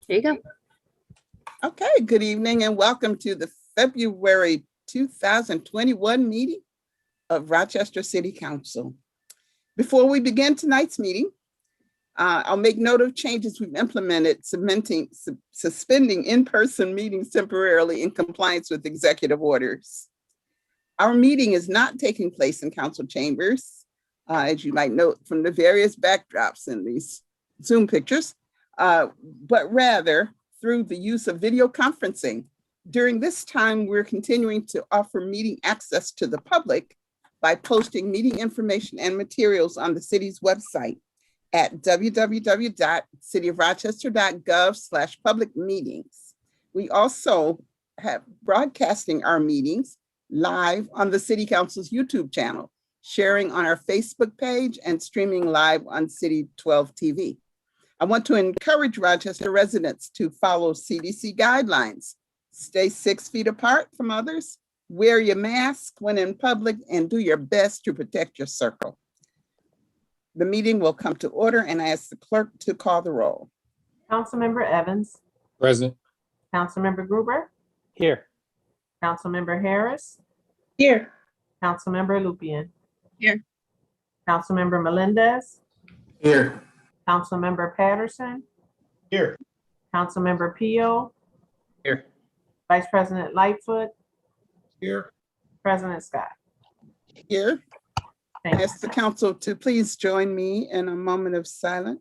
There you go. Okay, good evening and welcome to the February 2021 meeting of Rochester City Council. Before we begin tonight's meeting, I'll make note of changes we've implemented, suspending in-person meetings temporarily in compliance with executive orders. Our meeting is not taking place in council chambers, as you might note from the various backdrops in these Zoom pictures, but rather through the use of video conferencing. During this time, we're continuing to offer meeting access to the public by posting meeting information and materials on the city's website at www.cityofrochester.gov/public meetings. We also have broadcasting our meetings live on the City Council's YouTube channel, sharing on our Facebook page and streaming live on City 12 TV. I want to encourage Rochester residents to follow CDC guidelines. Stay 6 feet apart from others, wear your mask when in public, and do your best to protect your circle. The meeting will come to order, and I ask the clerk to call the roll. Councilmember Evans. Present. Councilmember Gruber. Here. Councilmember Harris. Here. Councilmember Lupian. Here. Councilmember Melendez. Here. Councilmember Patterson. Here. Councilmember Pio. Here. Vice President Lightfoot. Here. President Scott. Here, I Thank you. ask the council to please join me in a moment of silence.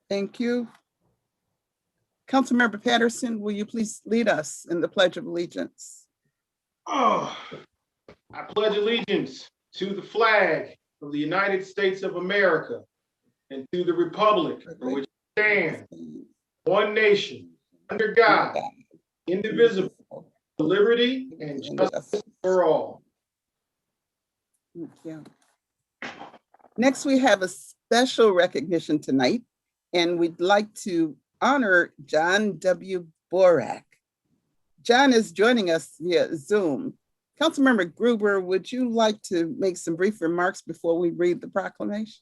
Thank you. Councilmember Patterson, will you please lead us in the Pledge of Allegiance? Oh, I pledge allegiance to the flag of the United States of America and to the republic for which it stands, one nation, under God, indivisible, with liberty and justice for all. Thank you. Next, we have a special recognition tonight, and we'd like to honor John W. Borick. John is joining us via Zoom. Councilmember Gruber, would you like to make some brief remarks before we read the proclamation?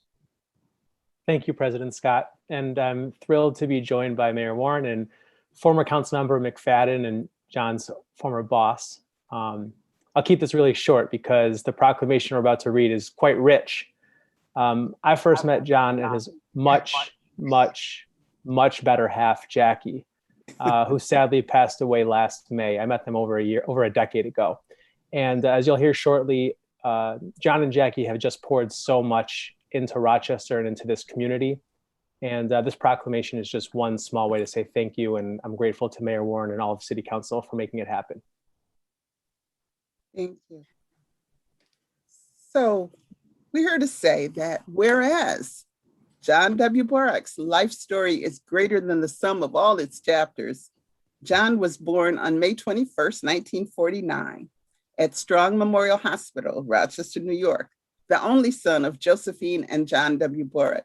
Thank you, President Scott. And I'm thrilled to be joined by Mayor Warren and former Councilmember McFadden and John's former boss. I'll keep this really short because the proclamation we're about to read is quite rich. I first met John and his much better half, Jackie, who sadly passed away last May. I met them over a decade ago. And as you'll hear shortly, John and Jackie have just poured so much into Rochester and into this community. And this proclamation is just one small way to say thank you. And I'm grateful to Mayor Warren and all of City Council for making it happen. Thank you. So we're here to say that whereas John W. Borick's life story is greater than the sum of all its chapters, John was born on May 21st, 1949 at Strong Memorial Hospital, Rochester, New York, the only son of Josephine and John W. Borick.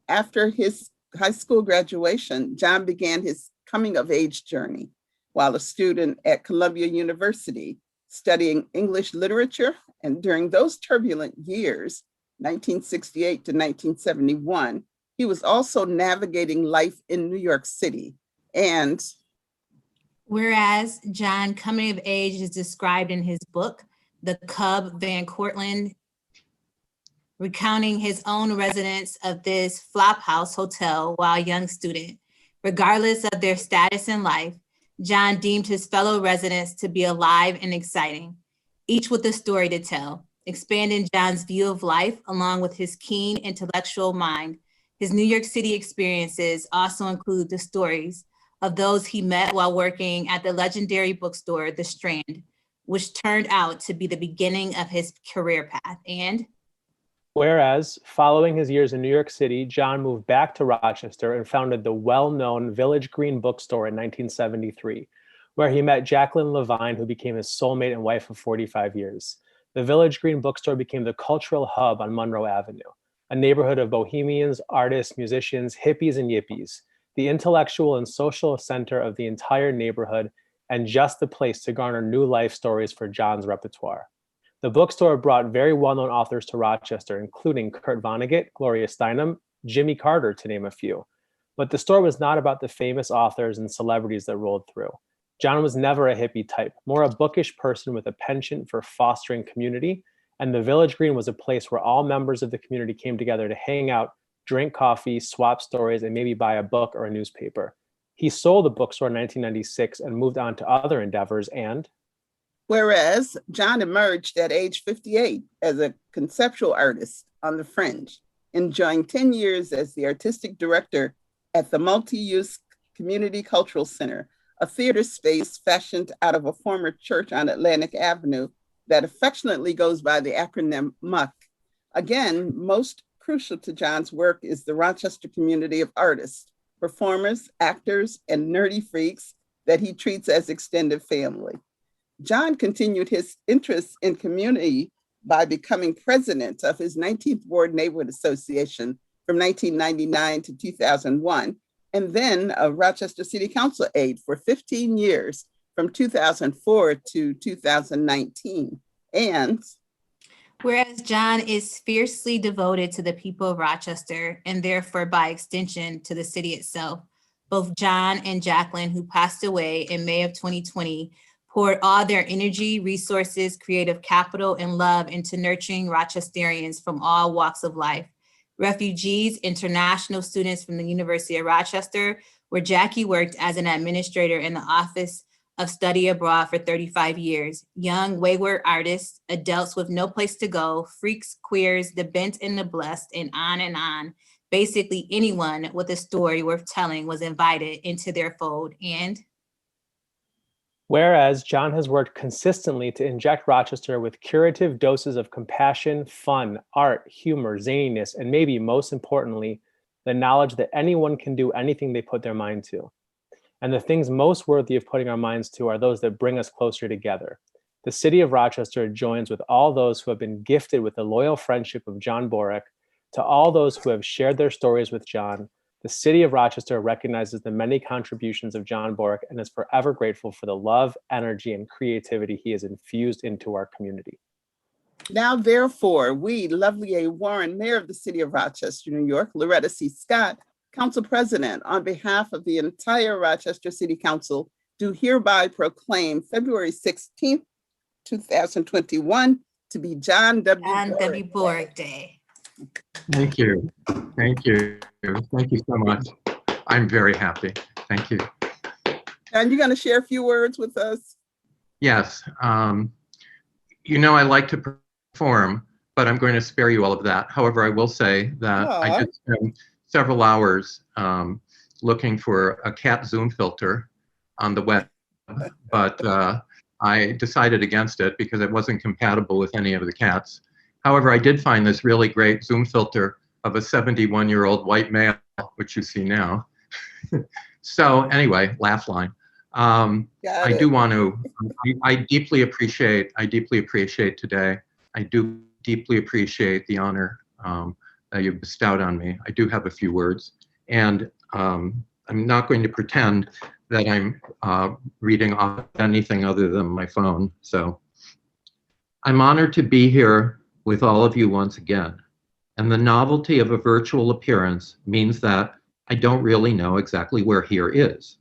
After his high school graduation, John began his coming of age journey while a student at Columbia University, studying English literature. And during those turbulent years, 1968 to 1971, he was also navigating life in New York City. And whereas John coming of age is described in his book, The Cub Van Cortlandt, recounting his own residence of this flophouse hotel while a young student. Regardless of their status in life, John deemed his fellow residents to be alive and exciting, each with a story to tell. Expanding John's view of life along with his keen intellectual mind, his New York City experiences also include the stories of those he met while working at the legendary bookstore, The Strand, which turned out to be the beginning of his career path. And whereas, following his years in New York City, John moved back to Rochester and founded the well-known Village Green Bookstore in 1973, where he met Jacqueline Levine, who became his soulmate and wife of 45 years. The Village Green Bookstore became the cultural hub on Monroe Avenue, a neighborhood of bohemians, artists, musicians, hippies, and yippies. the intellectual and social center of the entire neighborhood, and just the place to garner new life stories for John's repertoire. The bookstore brought very well-known authors to Rochester, including Kurt Vonnegut, Gloria Steinem, Jimmy Carter, to name a few. But the store was not about the famous authors and celebrities that rolled through. John was never a hippie type, more a bookish person with a penchant for fostering community, and the Village Green was a place where all members of the community came together to hang out, drink coffee, swap stories, and maybe buy a book or a newspaper. He sold the bookstore in 1996 and moved on to other endeavors, and whereas John emerged at age 58 as a conceptual artist on the fringe, enjoying 10 years as the artistic director at the Multi-Use Community Cultural Center, a theater space fashioned out of a former church on Atlantic Avenue that affectionately goes by the acronym MUCK. Again, most crucial to John's work is the Rochester community of artists, performers, actors, and nerdy freaks that he treats as extended family. John continued his interest in community by becoming president of his 19th Ward Neighborhood Association from 1999 to 2001, and then a Rochester City Council aide for 15 years from 2004 to 2019. And whereas John is fiercely devoted to the people of Rochester and therefore by extension to the city itself, both John and Jacqueline, who passed away in May of 2020, poured all their energy, resources, creative capital, and love into nurturing Rochesterians from all walks of life. Refugees, international students from the University of Rochester, where Jackie worked as an administrator in the Office of Study Abroad for 35 years, young wayward artists, adults with no place to go, freaks, queers, the bent and the blessed, and on and on. Basically, anyone with a story worth telling was invited into their fold. And whereas John has worked consistently to inject Rochester with curative doses of compassion, fun, art, humor, zaniness, and maybe most importantly, the knowledge that anyone can do anything they put their mind to. And the things most worthy of putting our minds to are those that bring us closer together. The city of Rochester joins with all those who have been gifted with the loyal friendship of John Borick. To all those who have shared their stories with John, the city of Rochester recognizes the many contributions of John Borick and is forever grateful for the love, energy, and creativity he has infused into our community. now, therefore, we, Lovely A. Warren, Mayor of the City of Rochester, New York, Loretta C. Scott, Council President, on behalf of the entire Rochester City Council, do hereby proclaim February 16th, 2021 to be John W. Borick Day. Thank you. Thank you. Thank you so much. I'm very happy. Thank you. And you're going to share a few words with us? Yes. You know, I like to perform, but I'm going to spare you all of that. However, I will say that I did spend several hours looking for a cat Zoom filter on the web, but I decided against it because it wasn't compatible with any of the cats. However, I did find this really great Zoom filter of a 71-year-old white male, which you see now. So anyway, laugh line. I do want to, I deeply appreciate today. I do deeply appreciate the honor that you've bestowed on me. I do have a few words, and I'm not going to pretend that I'm reading off anything other than my phone. So I'm honored to be here with all of you once again. And the novelty of a virtual appearance means that I don't really know exactly where here is.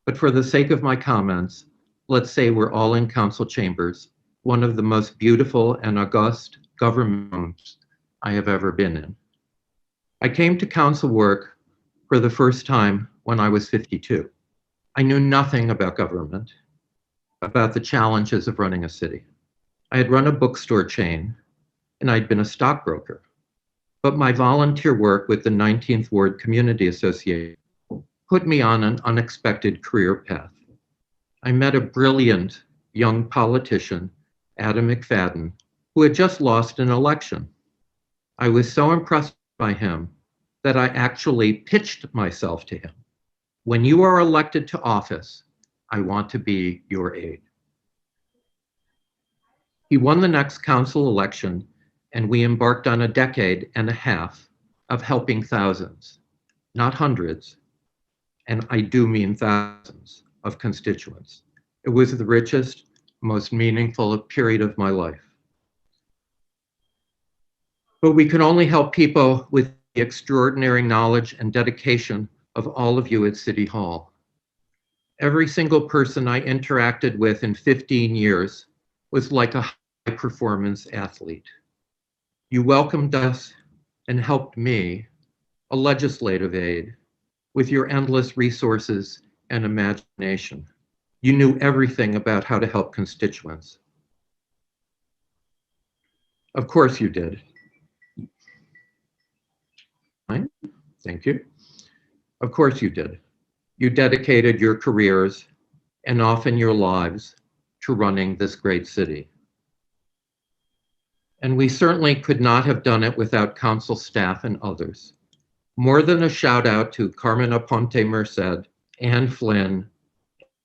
But for the sake of my comments, let's say we're all in council chambers, one of the most beautiful and august government rooms I have ever been in. I came to council work for the first time when I was 52. I knew nothing about government, about the challenges of running a city. I had run a bookstore chain, and I'd been a stockbroker. But my volunteer work with the 19th Ward Community Association put me on an unexpected career path. I met a brilliant young politician, Adam McFadden, who had just lost an election. I was so impressed by him that I actually pitched myself to him. When you are elected to office, I want to be your aide. He won the next council election, and we embarked on a decade and a half of helping thousands, not hundreds, and I do mean thousands, of constituents. It was the richest, most meaningful period of my life. But we can only help people with the extraordinary knowledge and dedication of all of you at City Hall. Every single person I interacted with in 15 years was like a high-performance athlete. You welcomed us and helped me, a legislative aide, with your endless resources and imagination. You knew everything about how to help constituents. Of course you did. Thank you. Of course you did. You dedicated your careers and often your lives to running this great city. And we certainly could not have done it without council staff and others. More than a shout out to Carmen Aponte Merced, Ann Flynn,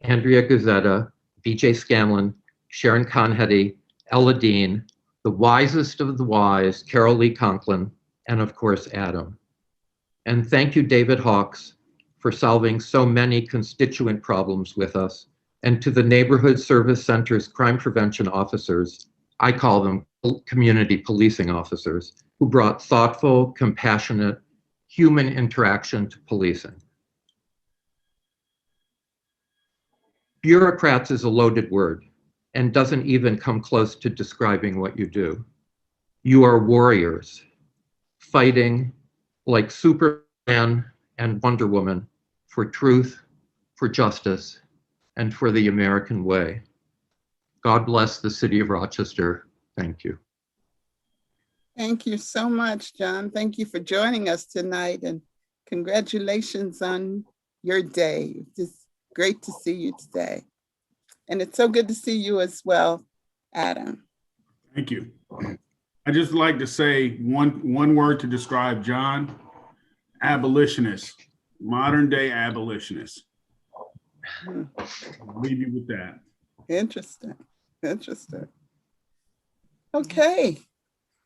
Andrea Guzetta, BJ Scanlon, Sharon Conhetty, Ella Dean, the wisest of the wise, Carol Lee Conklin, and of course, Adam. And thank you, David Hawks, for solving so many constituent problems with us, and to the Neighborhood Service Center's crime prevention officers, I call them community policing officers, who brought thoughtful, compassionate, human interaction to policing. Bureaucrats is a loaded word and doesn't even come close to describing what you do. You are warriors, fighting like Superman and Wonder Woman for truth, for justice, and for the American way. God bless the city of Rochester. Thank you. Thank you so much, John. Thank you for joining us tonight, and congratulations on your day. It's great to see you today. And it's so good to see you as well, Adam. Thank you. I just like to say one word to describe John: abolitionist, modern day abolitionist. I'll leave you with that. Interesting, interesting. Okay.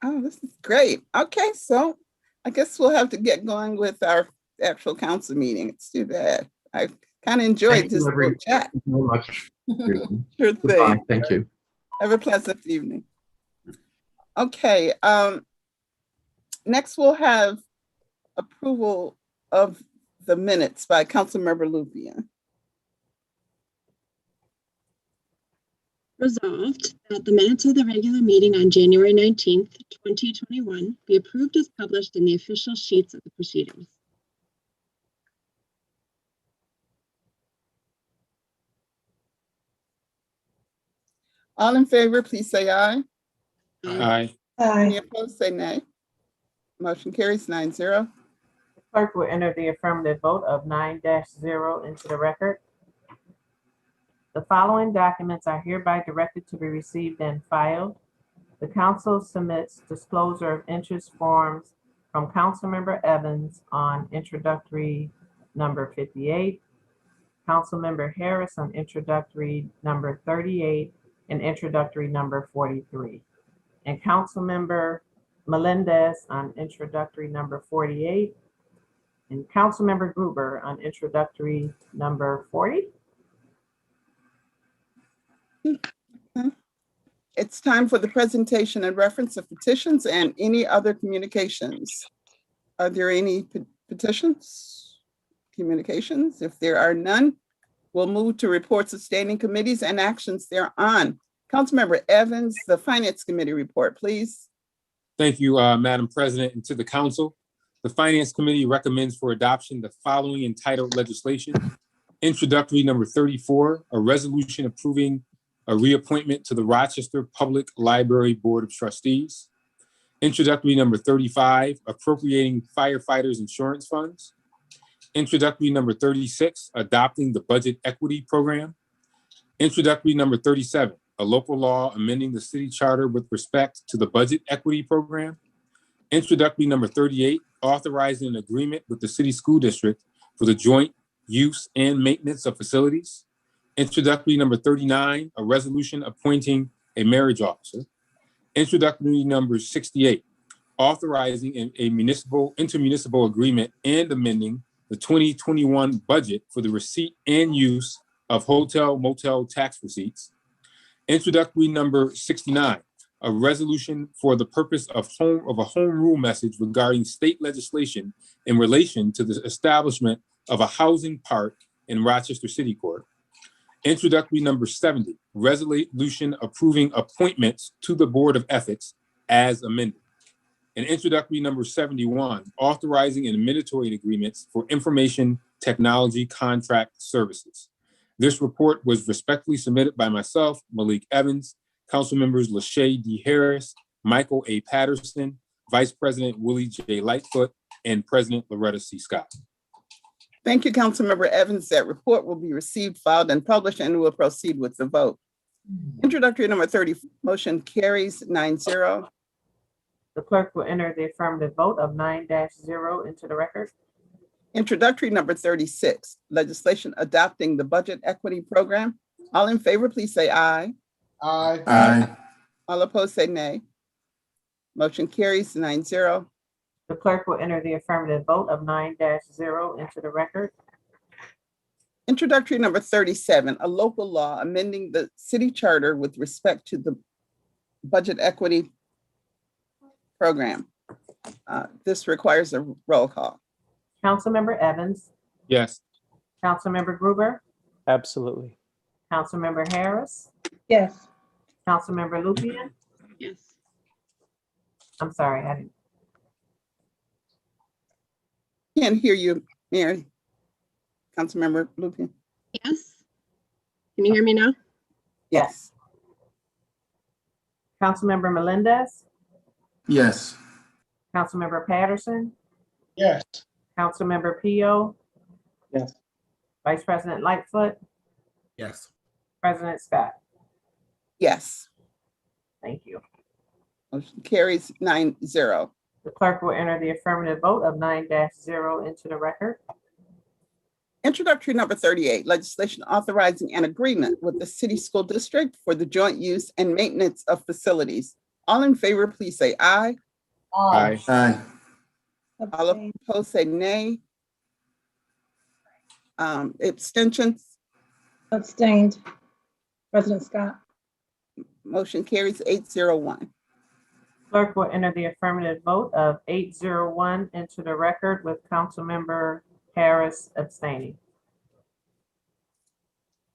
Oh, this is great. Okay, so I guess we'll have to get going with our actual council meeting. It's too bad. I kind of enjoyed this group chat. Thank you very much. Sure Goodbye. thing. Thank you. Have a pleasant evening. Okay, next we'll have approval of the minutes by Councilmember Lupien. Resolved that the minutes of the regular meeting on January 19th, 2021 be approved as published in the official sheets of the proceedings. All in favor, please say aye. Aye. Any opposed, say nay. Motion carries 9-0. The clerk will enter the affirmative vote of 9-0 into the record. The following documents are hereby directed to be received and filed. The council submits disclosure of interest forms from Councilmember Evans on introductory number 58, Councilmember Harris on introductory number 38, and introductory number 43, and Councilmember Melendez on introductory number 48, and Councilmember Gruber on introductory number 40. It's time for the presentation and reference of petitions and any other communications. Are there any petitions, communications? If there are none, we'll move to reports of standing committees and actions thereon. Councilmember Evans, the Finance Committee report, please. Thank you, Madam President, and to the council. The Finance Committee recommends for adoption the following entitled legislation. Introductory number 34, a resolution approving a reappointment to the Rochester Public Library Board of Trustees. Introductory number 35, appropriating firefighters insurance funds. Introductory number 36, adopting the budget equity program. Introductory number 37, a local law amending the city charter with respect to the budget equity program. Introductory number 38, authorizing an agreement with the city school district for the joint use and maintenance of facilities. Introductory number 39, a resolution appointing a marriage officer. Introductory number 68, authorizing a intermunicipal agreement and amending the 2021 budget for the receipt and use of hotel motel tax receipts. Introductory number 69, a resolution for the purpose of a home rule message regarding state legislation in relation to the establishment of a housing park in Rochester City Court. Introductory number 70, resolution approving appointments to the Board of Ethics as amended. And introductory number 71, authorizing and administrative agreements for information technology contract services. This report was respectfully submitted by myself, Malik Evans, Council members Lachey D. Harris, Michael A. Patterson, Vice President Willie J. Lightfoot, and President Loretta C. Scott. Thank you, Councilmember Evans. That report will be received, filed, and published, and we'll proceed with the vote. Introductory number 30, motion carries 9-0. The clerk will enter the affirmative vote of 9-0 into the record. Introductory number 36, legislation adopting the budget equity program. All in favor, please say aye. Aye. Aye. All opposed, say nay. Motion carries 9-0. The clerk will enter the affirmative vote of 9-0 into the record. Introductory number 37, a local law amending the city charter with respect to the budget equity program. This requires a roll call. Councilmember Evans, Yes. Councilmember Gruber, Absolutely. Councilmember Harris, Yes. Councilmember Lupian. Yes. I'm sorry, I didn't. Can't hear you, Mary. Councilmember Lupien. Yes. Can you hear me now? Yes. Councilmember Melendez, Yes. Councilmember Patterson, Yes. Councilmember Pio, Yes. Vice President Lightfoot, Yes. President Scott. Yes. Thank you. Motion carries 9-0. The clerk will enter the affirmative vote of 9-0 into the record. Introductory number 38, legislation authorizing an agreement with the city school district for the joint use and maintenance of facilities. All in favor, please say aye. Aye. Aye. All opposed, say nay. Abstentions, Abstained. President Scott. motion carries 8-0-1. Clerk will enter the affirmative vote of 8-0-1 into the record with Councilmember Harris abstaining.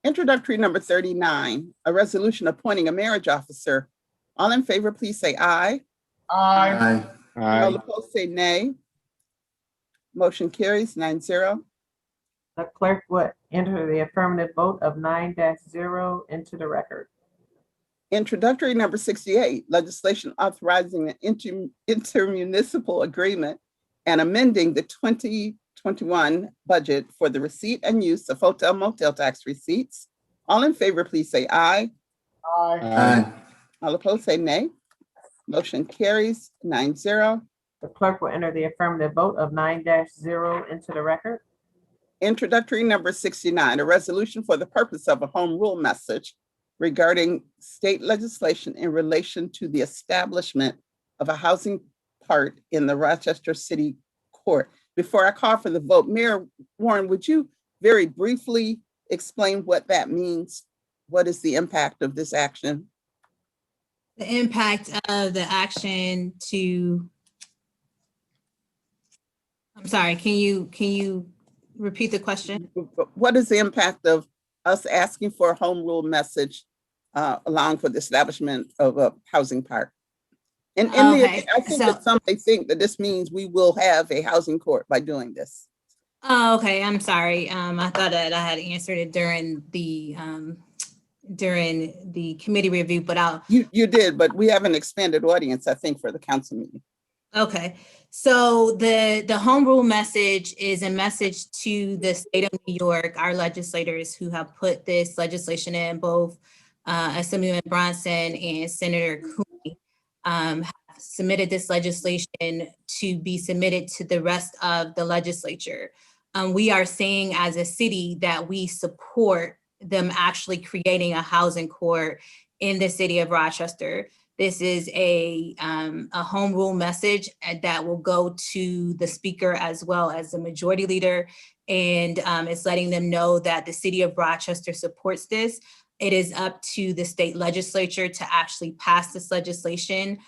Introductory number 39, a resolution appointing a marriage officer. All in favor, please say aye. Aye. Aye. All opposed, say nay. Motion carries 9-0. The clerk will enter the affirmative vote of 9-0 into the record. Introductory number 68, legislation authorizing an intermunicipal agreement and amending the 2021 budget for the receipt and use of hotel motel tax receipts. All in favor, please say aye. Aye. Aye. All opposed, say nay. Motion carries 9-0. The clerk will enter the affirmative vote of 9-0 into the record. Introductory number 69, a resolution for the purpose of a home rule message regarding state legislation in relation to the establishment of a housing park in the Rochester City Court. Before I call for the vote, Mayor Warren, would you very briefly explain what that means? What is the impact of this action? The impact of the action to, I'm sorry, can you repeat the question? What is the impact of us asking for a home rule message allowing for the establishment of a housing park? And Okay, I think that some may think that this means we will have a housing court by doing this. Oh, okay, I'm sorry. I thought that I had answered it during the committee review, but I'll. You did, but we have an expanded audience, I think, for the council meeting. Okay, so the home rule message is a message to the state of New York, our legislators who have put this legislation in, both Assemblyman Bronson and Senator Cooney have submitted this legislation to be submitted to the rest of the legislature. We are saying as a city that we support them actually creating a housing court in the city of Rochester. This is a home rule message that will go to the speaker as well as the majority leader. And it's letting them know that the city of Rochester supports this. It is up to the state legislature to actually pass this legislation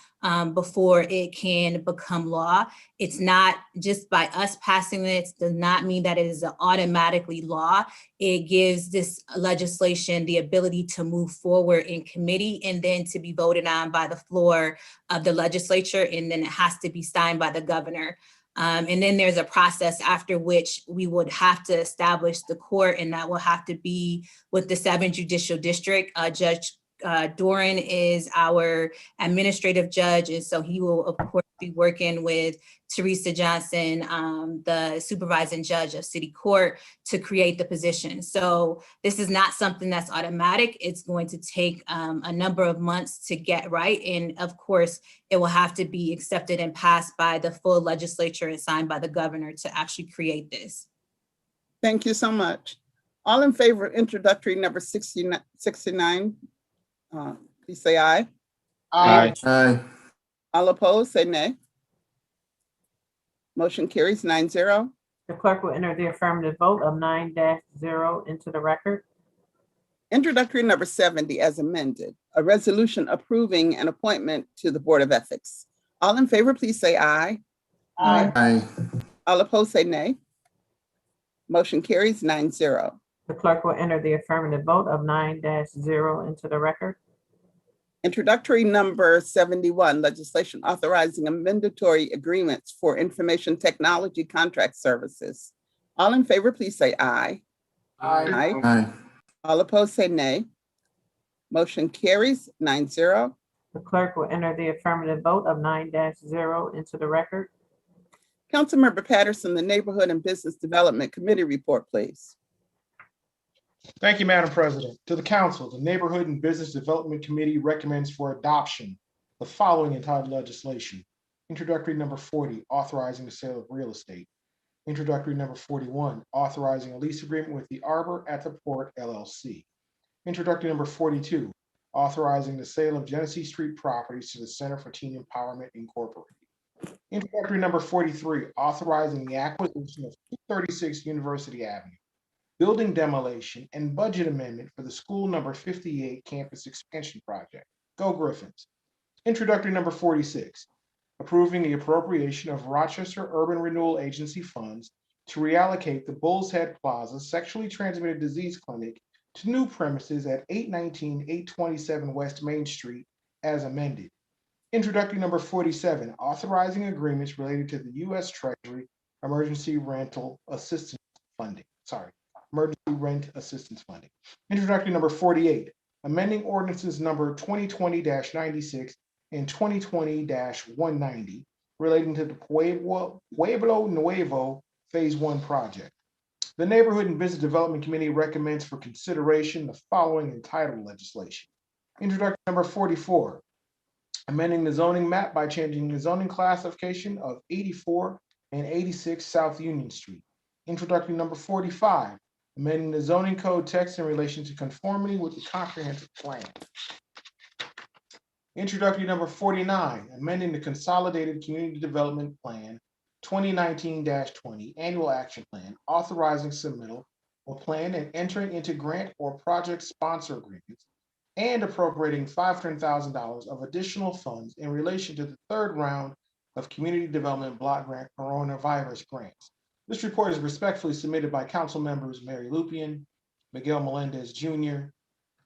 before it can become law. It's not just by us passing this, does not mean that it is automatically law. It gives this legislation the ability to move forward in committee and then to be voted on by the floor of the legislature, and then it has to be signed by the governor. And then there's a process after which we would have to establish the court, and that will have to be with the 7th Judicial District. Judge Doran is our administrative judge, and so he will, of course, be working with Teresa Johnson, the supervising judge of City Court, to create the position. So this is not something that's automatic. It's going to take a number of months to get right. And of course, it will have to be accepted and passed by the full legislature and signed by the governor to actually create this. Thank you so much. All in favor of introductory number 69, please say aye. Aye. Aye. All opposed, say nay. Motion carries 9-0. The clerk will enter the affirmative vote of 9-0 into the record. Introductory number 70 as amended, a resolution approving an appointment to the Board of Ethics. All in favor, please say aye. Aye. Aye. All opposed, say nay. Motion carries 9-0. The clerk will enter the affirmative vote of 9-0 into the record. Introductory number 71, legislation authorizing mandatory agreements for information technology contract services. All in favor, please say aye. Aye. Aye. Aye. All opposed, say nay. Motion carries 9-0. The clerk will enter the affirmative vote of 9-0 into the record. Councilmember Patterson, the Neighborhood and Business Development Committee report, please. Thank you, Madam President. To the council, the Neighborhood and Business Development Committee recommends for adoption the following entitled legislation. Introductory number 40, authorizing the sale of real estate. Introductory number 41, authorizing a lease agreement with the Arbor at the Port LLC. Introductory number 42, authorizing the sale of Genesee Street properties to the Center for Teen Empowerment Incorporated. Introductory number 43, authorizing the acquisition of 236 University Avenue, building demolition and budget amendment for the school number 58 campus expansion project. Go Griffins. Introductory number 46, approving the appropriation of Rochester Urban Renewal Agency funds to reallocate the Bull's Head Plaza Sexually Transmitted Disease Clinic to new premises at 819-827 West Main Street as amended. Introductory number 47, authorizing agreements related to the U.S. Treasury Emergency Rental Assistance Funding. Emergency Rent Assistance Funding. Introductory number 48, amending ordinances number 2020-96 and 2020-190 relating to the Pueblo Nuevo Phase 1 project. The Neighborhood and Business Development Committee recommends for consideration the following entitled legislation. Introductory number 44, amending the zoning map by changing the zoning classification of 84 and 86 South Union Street. Introductory number 45, amending the zoning code text in relation to conformity with the comprehensive plan. Introductory number 49, amending the Consolidated Community Development Plan 2019-20 Annual Action Plan, authorizing submittal of plan and entering into grant or project sponsor agreements and appropriating $500,000 of additional funds in relation to the third round of Community Development Block Grant Coronavirus Grants. This report is respectfully submitted by Council members Mary Lupian, Miguel Melendez Jr.,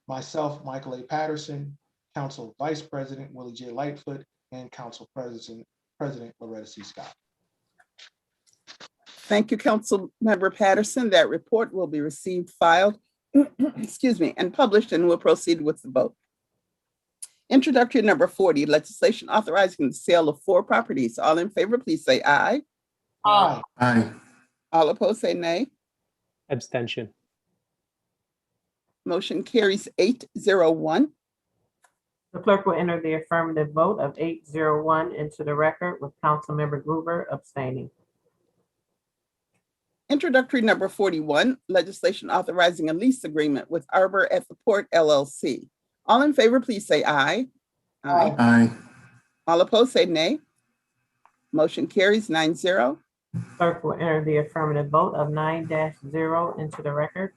myself, Michael A. Patterson, Council Vice President Willie J. Lightfoot, and Council President Loretta C. Scott. Thank you, Councilmember Patterson. That report will be received, filed, excuse me, and published, and we'll proceed with the vote. Introductory number 40, legislation authorizing the sale of 4 properties. All in favor, please say aye. Aye. Aye. All opposed, say nay. Abstention. Motion carries 8-0-1. The clerk will enter the affirmative vote of 8-0-1 into the record with Councilmember Gruber abstaining. Introductory number 41, legislation authorizing a lease agreement with Arbor at the Port LLC. All in favor, please say aye. Aye. Aye. All opposed, say nay. Motion carries 9-0. Clerk will enter the affirmative vote of 9-0 into the record.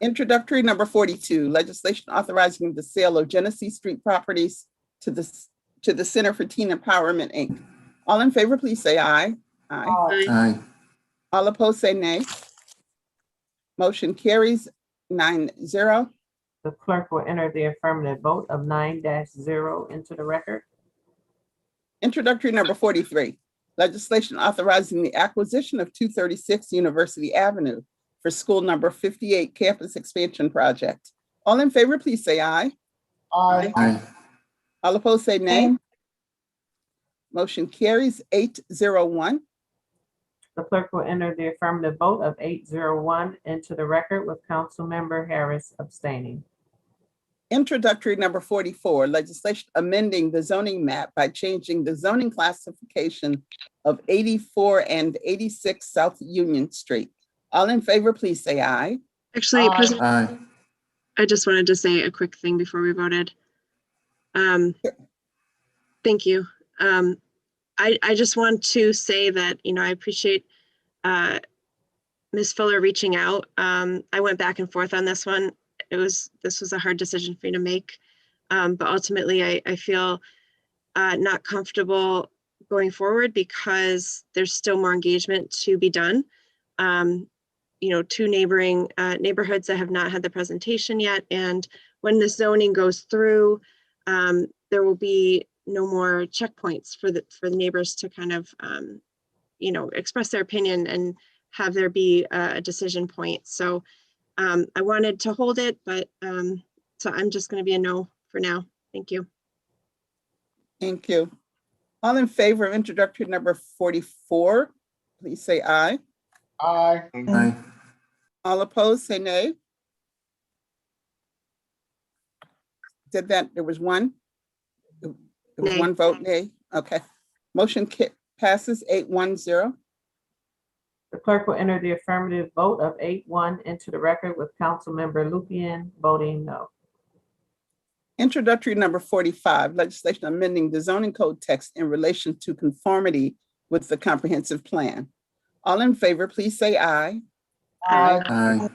Introductory number 42, legislation authorizing the sale of Genesee Street properties to the Center for Teen Empowerment, Inc. All in favor, please say aye. Aye. Aye. All opposed, say nay. Motion carries 9-0. The clerk will enter the affirmative vote of 9-0 into the record. Introductory number 43, legislation authorizing the acquisition of 236 University Avenue for school number 58 campus expansion project. All in favor, please say aye. Aye. All opposed, say nay. Motion carries 8-0-1. The clerk will enter the affirmative vote of 8-0-1 into the record with Councilmember Harris abstaining. Introductory number 44, legislation amending the zoning map by changing the zoning classification of 84 and 86 South Union Street. All in favor, please say aye. Actually, President, Aye. I just wanted to say a quick thing before we voted. Thank you. I just want to say that, I appreciate Ms. Fuller reaching out. I went back and forth on this one. This was a hard decision for you to make. But ultimately, I feel not comfortable going forward because there's still more engagement to be done. Two neighboring neighborhoods that have not had the presentation yet. And when the zoning goes through, there will be no more checkpoints for the neighbors to kind of, express their opinion and have there be a decision point. So I wanted to hold it, but so I'm just going to be a no for now. Thank you. Thank you. All in favor of introductory number 44, please say aye. Aye. Aye. All opposed, say nay. Did that, there was one? There was Nay. one vote, nay? Okay. Motion passes 8-1-0. The clerk will enter the affirmative vote of 8-1 into the record with Councilmember Lupian voting no. Introductory number 45, legislation amending the zoning code text in relation to conformity with the comprehensive plan. All in favor, please say aye. Aye.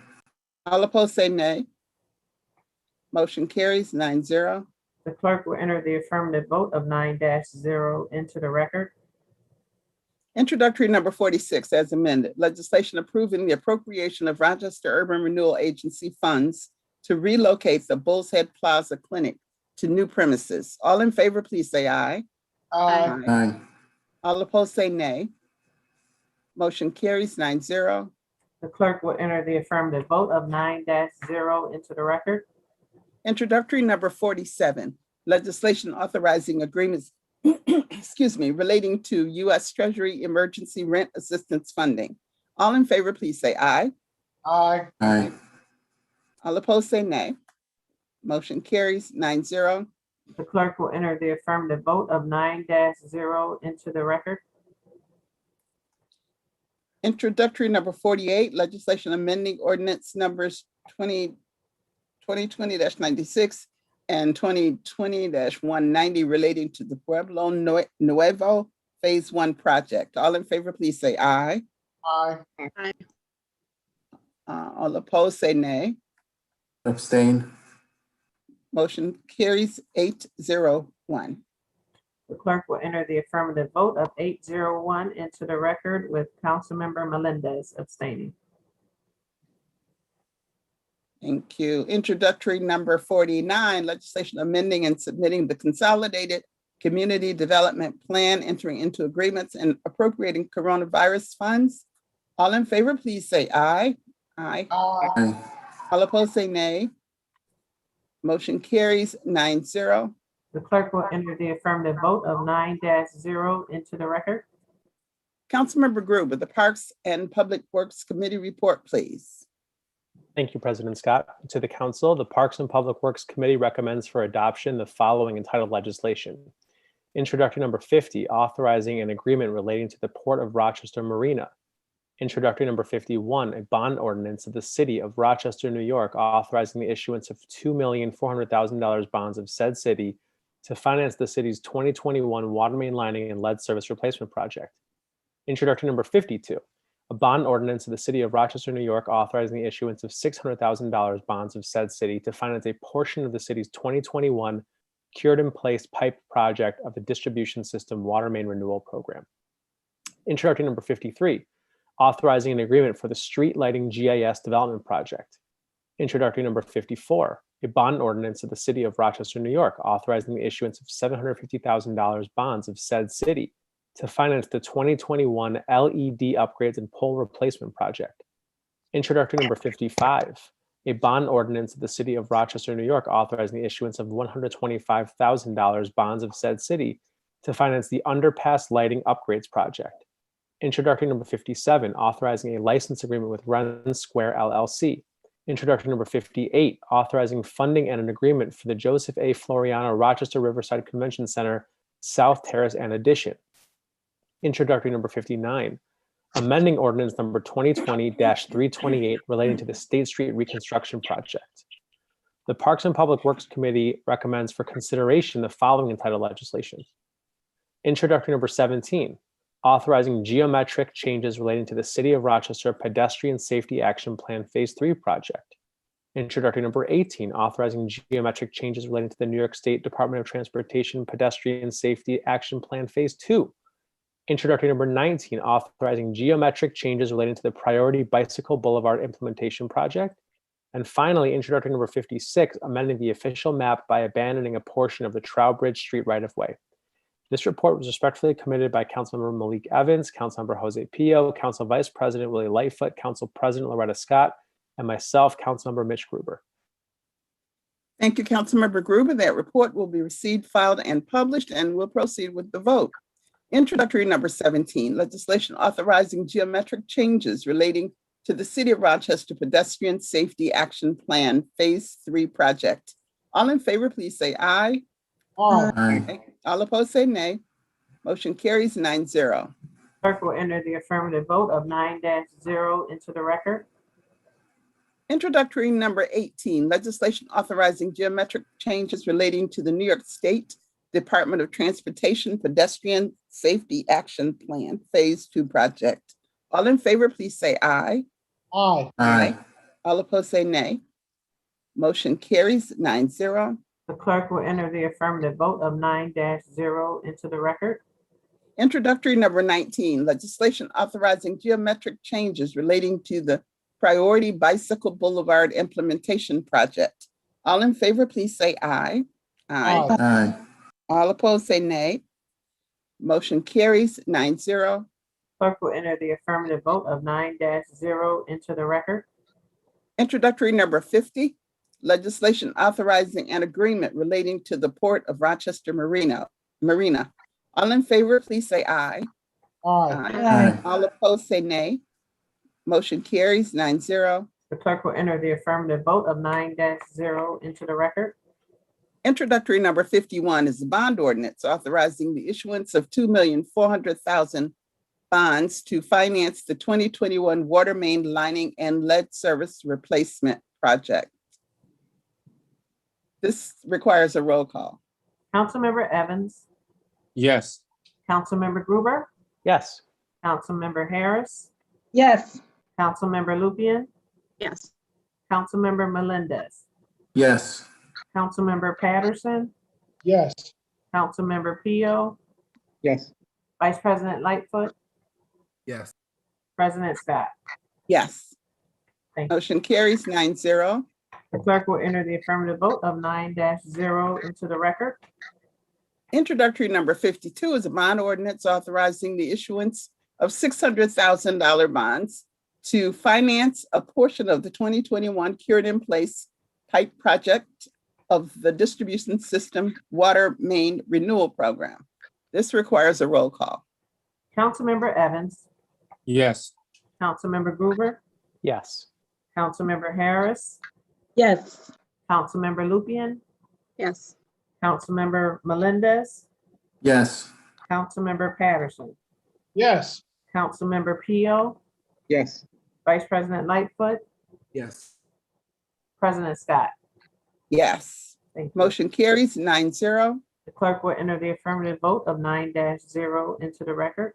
All opposed, say nay. Motion carries 9-0. The clerk will enter the affirmative vote of 9-0 into the record. Introductory number 46 as amended, legislation approving the appropriation of Rochester Urban Renewal Agency funds to relocate the Bull's Head Plaza Clinic to new premises. All in favor, please say aye. Aye. All opposed, say nay. Motion carries 9-0. The clerk will enter the affirmative vote of 9-0 into the record. Introductory number 47, legislation authorizing agreements, relating to U.S. Treasury Emergency Rent Assistance Funding. All in favor, please say aye. Aye. All opposed, say nay. Motion carries 9-0. The clerk will enter the affirmative vote of 9-0 into the record. Introductory number 48, legislation amending ordinance numbers 2020-96 and 2020-190 relating to the Pueblo Nuevo Phase 1 project. All in favor, please say aye. Aye. All opposed, say nay. Abstain. Motion carries 8-0-1. The clerk will enter the affirmative vote of 8-0-1 into the record with Councilmember Melendez abstaining. Thank you. Introductory number 49, legislation amending and submitting the consolidated community development plan, entering into agreements and appropriating coronavirus funds. All in favor, please say aye. Aye. Aye. All opposed, say nay. Motion carries 9-0. The clerk will enter the affirmative vote of 9-0 into the record. Councilmember Gruber, the Parks and Public Works Committee report, please. Thank you, President Scott. To the Council, the Parks and Public Works Committee recommends for adoption the following entitled legislation. Introductory number 50, authorizing an agreement relating to the Port of Rochester Marina. Introductory number 51, a bond ordinance of the City of Rochester, New York, authorizing the issuance of $2,400,000 bonds of said city to finance the city's 2021 water main lining and lead service replacement project. Introductory number 52, a bond ordinance of the city of Rochester, New York, authorizing the issuance of $600,000 bonds of said city to finance a portion of the city's 2021 cured-in-place pipe project of the distribution system water main renewal program. Introductory number 53, authorizing an agreement for the street lighting GIS development project. Introductory number 54, a bond ordinance of the city of Rochester, New York, authorizing the issuance of $750,000 bonds of said city to finance the 2021 LED upgrades and pole replacement project. Introductory number 55, a bond ordinance of the city of Rochester, New York, authorizing the issuance of $125,000 bonds of said city to finance the underpass lighting upgrades project. Introductory number 57, authorizing a license agreement with Ren Square LLC. Introductory number 58, authorizing funding and an agreement for the Joseph A. Floriano Rochester Riverside Convention Center South Terrace and addition. Introductory number 59, amending ordinance number 2020-328 relating to the State Street reconstruction project. The Parks and Public Works Committee recommends for consideration the following entitled legislation. Introductory number 17, authorizing geometric changes relating to the City of Rochester Pedestrian Safety Action Plan Phase 3 project. Introductory number 18, authorizing geometric changes relating to the New York State Department of Transportation Pedestrian Safety Action Plan Phase 2. Introductory number 19, authorizing geometric changes relating to the Priority Bicycle Boulevard Implementation Project. And finally, introductory number 56, amending the official map by abandoning a portion of the Trowbridge Street right-of-way. This report was respectfully committed by Councilmember Malik Evans, Councilmember Jose Pio, Council Vice President Willie Lightfoot, Council President Loretta Scott, and myself, Councilmember Mitch Gruber. Thank you, Councilmember Gruber. That report will be received, filed, and published, and we'll proceed with the vote. Introductory number 17, legislation authorizing geometric changes relating to the City of Rochester Pedestrian Safety Action Plan Phase 3 project. All in favor, please say aye. Aye. All opposed, say nay. Motion carries 9-0. Clerk will enter the affirmative vote of 9-0 into the record. Introductory number 18, legislation authorizing geometric changes relating to the New York State Department of Transportation Pedestrian Safety Action Plan Phase 2 project. All in favor, please say aye. Aye. All opposed, say nay. Motion carries 9-0. The clerk will enter the affirmative vote of 9-0 into the record. Introductory number 19, legislation authorizing geometric changes relating to the Priority Bicycle Boulevard Implementation Project. All in favor, please say aye. Aye. All opposed, say nay. Motion carries 9-0. Clerk will enter the affirmative vote of 9-0 into the record. Introductory number 50, legislation authorizing an agreement relating to the Port of Rochester Marina. All in favor, please say aye. Aye. All opposed, say nay. Motion carries 9-0. The clerk will enter the affirmative vote of 9-0 into the record. Introductory number 51 is the bond ordinance authorizing the issuance of $2,400,000 bonds to finance the 2021 water main lining and lead service replacement project. This requires a roll call. Councilmember Evans, Yes. Councilmember Gruber, Yes. Councilmember Harris, Yes. Councilmember Lupian, Yes. Councilmember Melendez, Yes. Councilmember Patterson, Yes. Councilmember Pio, Yes. Vice President Lightfoot, Yes. President Scott. Yes. Thank you. Motion carries 9-0. The clerk will enter the affirmative vote of 9-0 into the record. Introductory number 52 is a bond ordinance authorizing the issuance of $600,000 bonds to finance a portion of the 2021 cured in place pipe project of the distribution system water main renewal program. This requires a roll call. Councilmember Evans, Yes. Councilmember Gruber, Yes. Councilmember Harris, Yes. Councilmember Lupian, Yes. Councilmember Melendez, Yes. Councilmember Patterson, Yes. Councilmember Pio, Yes. Vice President Lightfoot, Yes. President Scott. Yes. Thank you. Motion carries 9-0. The clerk will enter the affirmative vote of 9-0 into the record.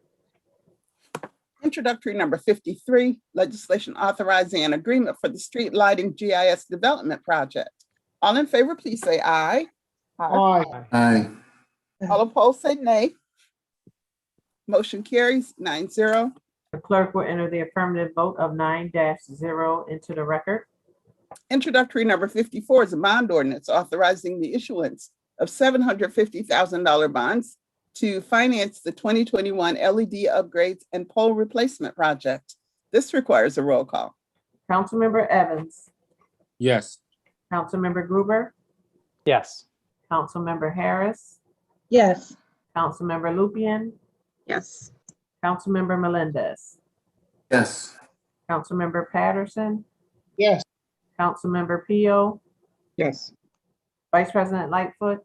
Introductory number 53, legislation authorizing an agreement for the street lighting GIS development project. All in favor, please say aye. Aye. Aye. All opposed, say nay. Motion carries 9-0. The clerk will enter the affirmative vote of 9-0 into the record. Introductory number 54 is a bond ordinance authorizing the issuance of $750,000 bonds to finance the 2021 LED upgrades and pole replacement project. This requires a roll call. Councilmember Evans, Yes. Councilmember Gruber, Yes. Councilmember Harris, Yes. Councilmember Lupian, Yes. Councilmember Melendez, Yes. Councilmember Patterson, Yes. Councilmember Pio, Yes. Vice President Lightfoot,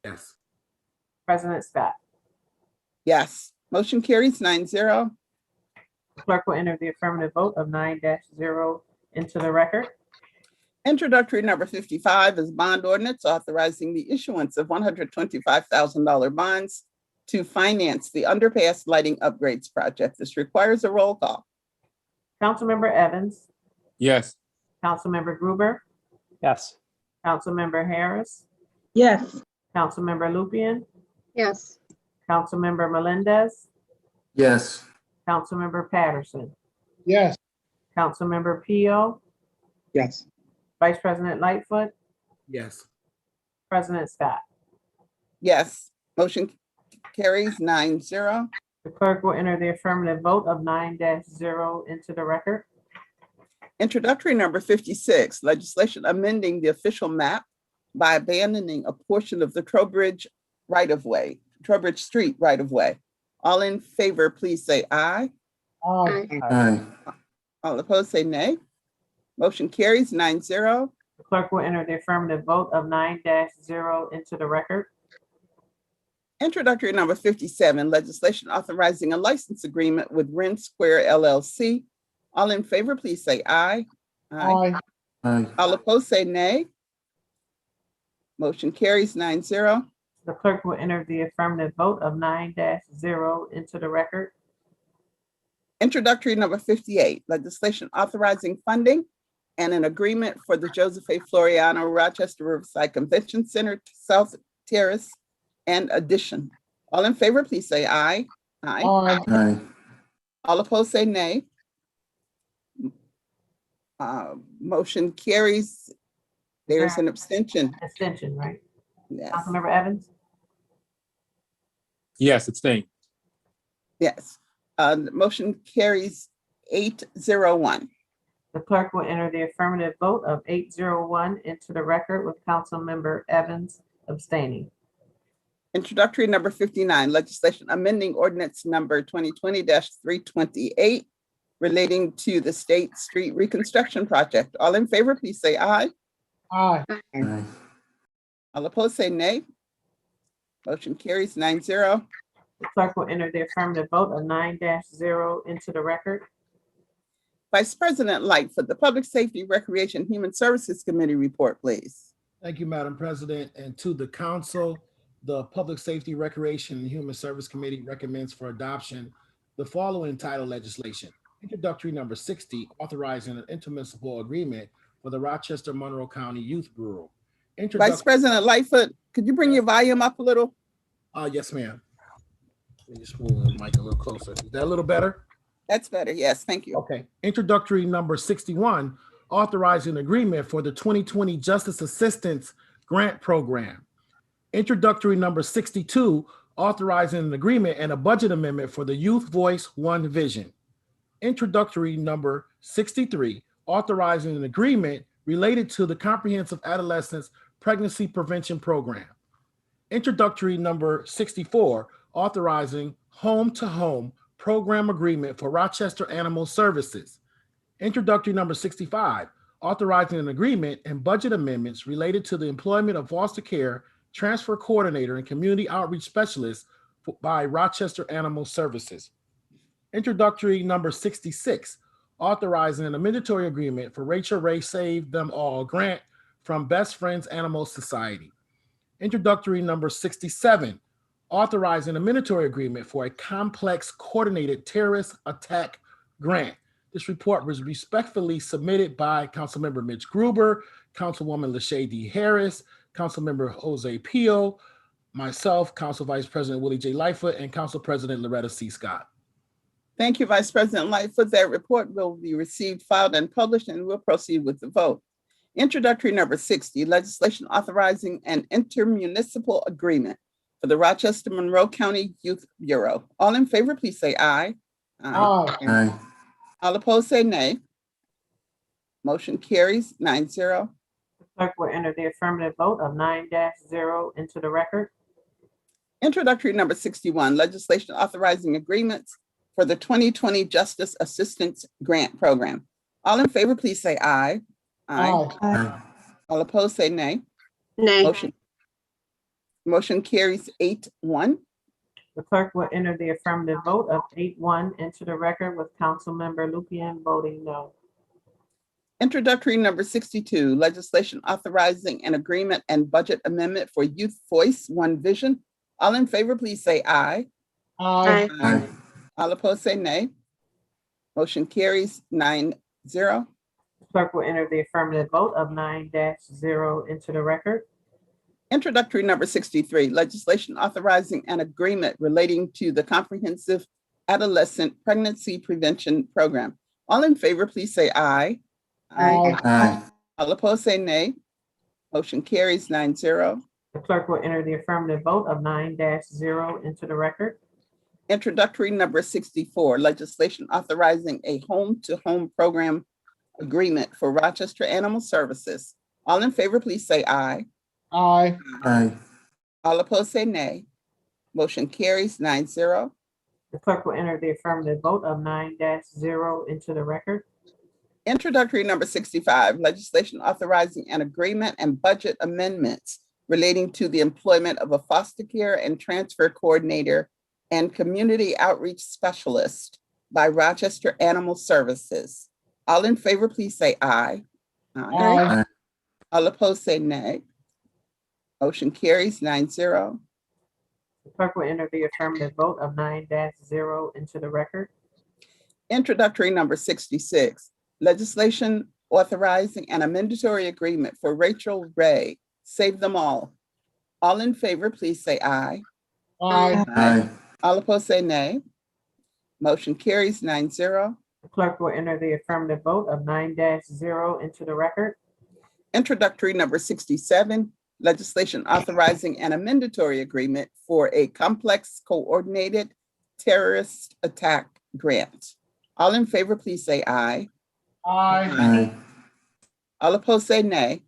Yes. President Scott. Yes, motion carries 9-0. Clerk will enter the affirmative vote of 9-0 into the record. Introductory number 55 is bond ordinance authorizing the issuance of $125,000 bonds to finance the underpass lighting upgrades project. This requires a roll call. Councilmember Evans, Yes. Councilmember Gruber, Yes. Councilmember Harris, Yes. Councilmember Lupian, Yes. Councilmember Melendez, Yes. Councilmember Patterson, Yes. Councilmember Pio, Yes. Vice President Lightfoot, Yes. President Scott. Yes, motion carries 9-0. The clerk will enter the affirmative vote of 9-0 into the record. Introductory number 56, legislation amending the official map by abandoning a portion of the Trowbridge right-of-way, Trowbridge Street right-of-way. All in favor, please say aye. Aye. Aye. All opposed, say nay. Motion carries 9-0. The clerk will enter the affirmative vote of 9-0 into the record. Introductory number 57, legislation authorizing a license agreement with Ren Square LLC. All in favor, please say aye. Aye. Aye. All opposed, say nay. Motion carries 9-0. The clerk will enter the affirmative vote of 9-0 into the record. Introductory number 58, legislation authorizing funding and an agreement for the Joseph A. Floriano Rochester Riverside Convention Center South Terrace and addition. All in favor, please say aye. Aye. Aye. Aye. All opposed, say nay. Motion carries. There's an abstention. Abstention, right? Yes, Councilmember Evans, Yes, abstain. yes. The motion carries 8-0-1. the clerk will enter the affirmative vote of 8-0-1 into the record with Councilmember Evans abstaining. Introductory number 59, legislation amending ordinance number 2020-328 relating to the State Street Reconstruction Project. All in favor, please say aye. Aye. Aye. All opposed, say nay. Motion carries 9-0. The clerk will enter the affirmative vote of 9-0 into the record. Vice President Lightfoot, the Public Safety, Recreation, Human Services Committee report, please. Thank you, Madam President. And to the council, the Public Safety, Recreation, and Human Service Committee recommends for adoption the following entitled legislation. Introductory number 60, authorizing an intermunicipal agreement for the Rochester Monroe County Youth Bureau. Vice President Lightfoot, could you bring your volume up a little? Yes, ma'am. Let me just move the mic a little closer. Is that a little better? That's better. Yes, thank you. Okay. Introductory number 61, authorizing an agreement for the 2020 Justice Assistance Grant Program. Introductory number 62, authorizing an agreement and a budget amendment for the Youth Voice One Vision. Introductory number 63, authorizing an agreement related to the Comprehensive Adolescence Pregnancy Prevention Program. Introductory number 64, authorizing home-to-home program agreement for Rochester Animal Services. Introductory number 65, authorizing an agreement and budget amendments related to the employment of foster care, transfer coordinator, and community outreach specialist by Rochester Animal Services. Introductory number 66, authorizing an amendatory agreement for Rachel Ray Save Them All grant from Best Friends Animal Society. Introductory number 67, authorizing a mandatory agreement for a complex coordinated terrorist attack grant. This report was respectfully submitted by Councilmember Mitch Gruber, Councilwoman Lachey D. Harris, Councilmember Jose Pio, myself, Council Vice President Willie J. Lightfoot, and Council President Loretta C. Scott. Thank you, Vice President Lightfoot. That report will be received, filed, and published, and we'll proceed with the vote. Introductory number 60, legislation authorizing an intermunicipal agreement for the Rochester Monroe County Youth Bureau. All in favor, please say aye. Aye. All opposed, say nay. Motion carries 9-0. Clerk will enter the affirmative vote of 9-0 into the record. Introductory number 61, legislation authorizing agreements for the 2020 Justice Assistance Grant Program. All in favor, please say aye. Aye. All opposed, say nay. Nay. Motion carries 8-1. The clerk will enter the affirmative vote of 8-1 into the record with Councilmember Lupian voting no. Introductory number 62, legislation authorizing an agreement and budget amendment for Youth Voice, One Vision. All in favor, please say aye. Aye. Aye. All opposed, say nay. Motion carries 9-0. Clerk will enter the affirmative vote of 9-0 into the record. Introductory number 63, legislation authorizing an agreement relating to the Comprehensive Adolescent Pregnancy Prevention Program. All in favor, please say aye. Aye. All opposed, say nay. Motion carries 9-0. The clerk will enter the affirmative vote of 9-0 into the record. Introductory number 64, legislation authorizing a home-to-home program agreement for Rochester Animal Services. All in favor, please say aye. Aye. All opposed, say nay. Motion carries 9-0. The clerk will enter the affirmative vote of 9-0 into the record. Introductory number 65, legislation authorizing an agreement and budget amendments relating to the employment of a foster care and transfer coordinator and community outreach specialist by Rochester Animal Services. All in favor, please say aye. Aye. All opposed, say nay. Motion carries 9-0. The clerk will enter the affirmative vote of 9-0 into the record. Introductory number 66, legislation authorizing an amendatory agreement for Rachel Ray, Save Them All. All in favor, please say aye. Aye. All opposed, say nay. Motion carries 9-0. The clerk will enter the affirmative vote of 9-0 into the record. Introductory number 67, legislation authorizing an amendatory agreement for a complex coordinated terrorist attack grant. All in favor, please say aye. Aye. All opposed, say nay.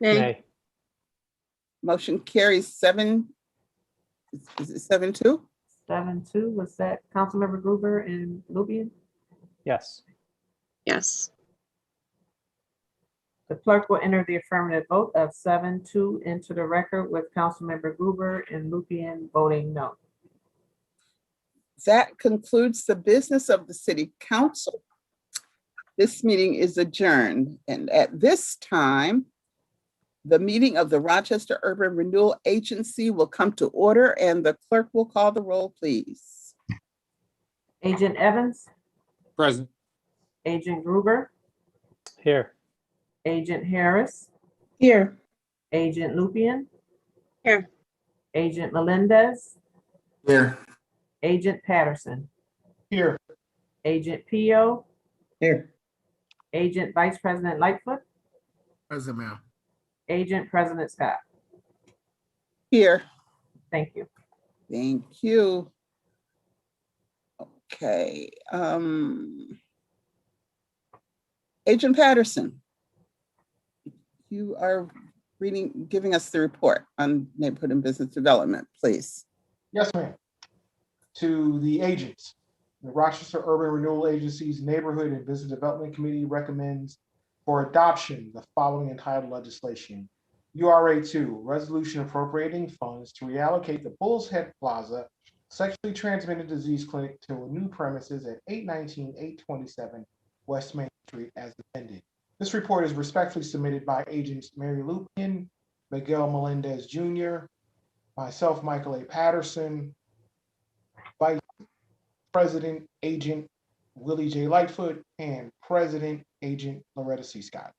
Nay. Motion carries 7. Is it 7-2? 7-2, was that Councilmember Gruber and Lupian? Yes. Yes. The clerk will enter the affirmative vote of 7-2 into the record with Councilmember Gruber and Lupian voting no. That concludes the business of the City Council. This meeting is adjourned, and at this time, the meeting of the Rochester Urban Renewal Agency will come to order, and the clerk will call the roll, please. Agent Evans, Present. Agent Gruber, Here. Agent Harris, Here. Agent Lupian. Here. Agent Melendez, Here. Agent Patterson, Here. Agent Pio, Here. Agent Vice President Lightfoot, Present, ma'am. Agent President Scott. Here. Thank you. Thank you. Okay. Agent Patterson, you are giving us the report on neighborhood and business development, please. Yes, ma'am. To the agents, the Rochester Urban Renewal Agency's Neighborhood and Business Development Committee recommends for adoption the following entitled legislation. URA 2, resolution appropriating funds to reallocate the Bull's Head Plaza sexually transmitted disease clinic to a new premises at 819-827 West Main Street as amended. This report is respectfully submitted by agents Mary Lupian, Miguel Melendez Jr., myself, Michael A. Patterson, Vice President Agent Willie J. Lightfoot, and President Agent Loretta C. Scott.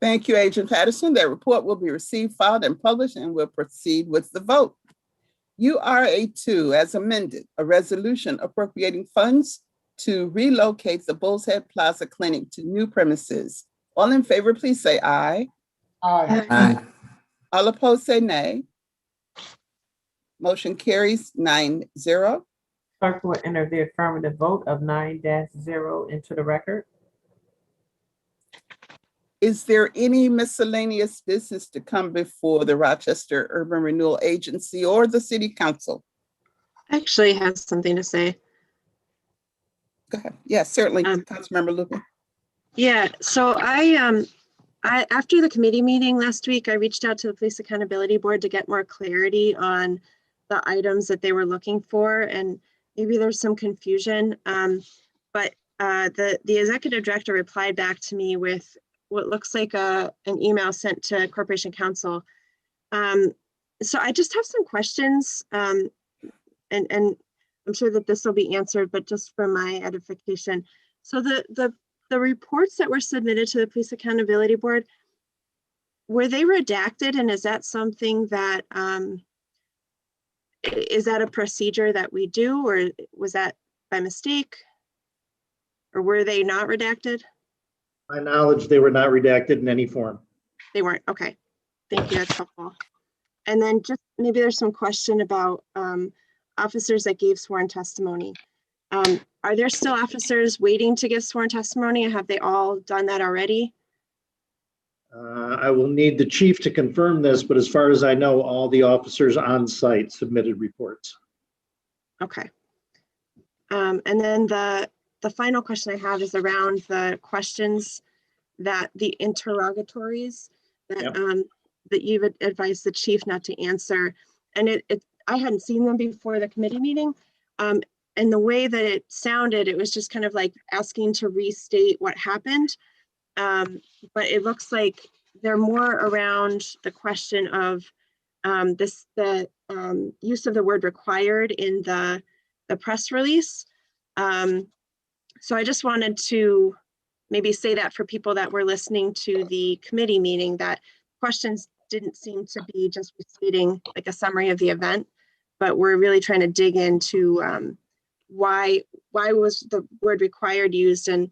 Thank you, Agent Patterson. That report will be received, filed, and published, and we'll proceed with the vote. URA 2, as amended, a resolution appropriating funds to relocate the Bull's Head Plaza Clinic to new premises. All in favor, please say aye. Aye. Aye. All opposed, say nay. Motion carries 9-0. Clerk will enter the affirmative vote of 9-0 into the record. Is there any miscellaneous business to come before the Rochester Urban Renewal Agency or the City Council? Actually has something to say. Go ahead. Yes, certainly, Councilmember Lupin. Yeah, so I after the committee meeting last week, I reached out to the Police Accountability Board to get more clarity on the items that they were looking for, and maybe there's some confusion. But the executive director replied back to me with what looks like an email sent to Corporation Counsel. So I just have some questions, and I'm sure that this will be answered, but just for my edification. So the reports that were submitted to the Police Accountability Board, were they redacted, and is that something that, is that a procedure that we do, or was that by mistake? Or were they not redacted? My knowledge, they were not redacted in any form. They weren't, okay. Thank you, that's helpful. And then just maybe there's some question about officers that gave sworn testimony. Are there still officers waiting to give sworn testimony, or have they all done that already? I will need the chief to confirm this, but as far as I know, all the officers on site submitted reports. Okay. And then the final question I have is around the questions that the interrogatories that Yep. that you've advised the chief not to answer. And I hadn't seen them before the committee meeting. And the way that it sounded, it was just kind of like asking to restate what happened. But it looks like they're more around the question of the use of the word required in the press release. So I just wanted to maybe say that for people that were listening to the committee meeting, that questions didn't seem to be just restating like a summary of the event, but we're really trying to dig into why was the word required used, and